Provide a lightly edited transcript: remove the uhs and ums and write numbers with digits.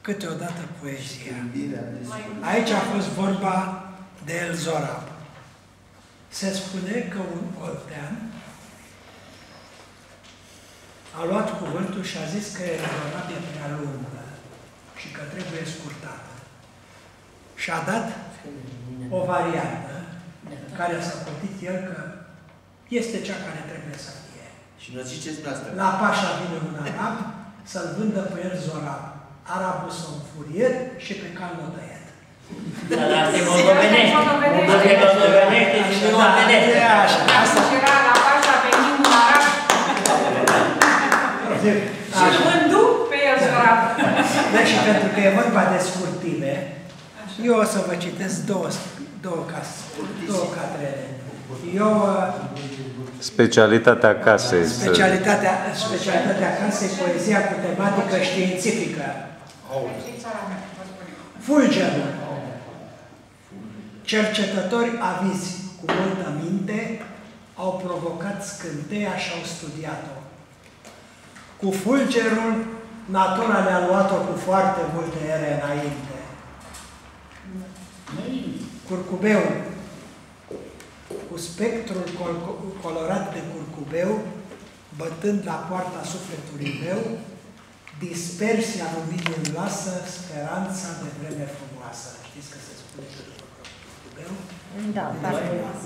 câteodată poezia. Aici a fost vorba de El Zorab. Se spune că un oltean a luat cuvântul și a zis că El Zorab e prea lungă și că trebuie scurtată. Și a dat o variantă care a socotit el că este cea care trebuie să fie. Și nu ziceți pe asta. La Pașa vine un arab să-l vândă pe El Zorab. Arabul s-a înfuriat și pe cal l-a tăiat. Dar asta e moldovenește. Asta e moldovenește și nu moldovenește. Asta era la Pașa venit un arab și vându pe El Zorab. Deci, pentru că e vorba de scurtime, eu o să vă citesc două catrele. Eu... Specialitatea casei. Specialitatea casei, poezia cu tematică științifică. Fulgerul. Cercetători avizi cu multă minte au provocat scânteia și au studiat-o. Cu fulgerul, natura ne-a luat-o cu foarte multe ere înainte. Curcubeu, cu spectrul colorat de curcubeu, bătând la poarta sufletului meu, dispersia luminii îmi lasă speranța de vreme frumoasă. Știți că se spune că după curcubeu? Da, foarte frumoasă.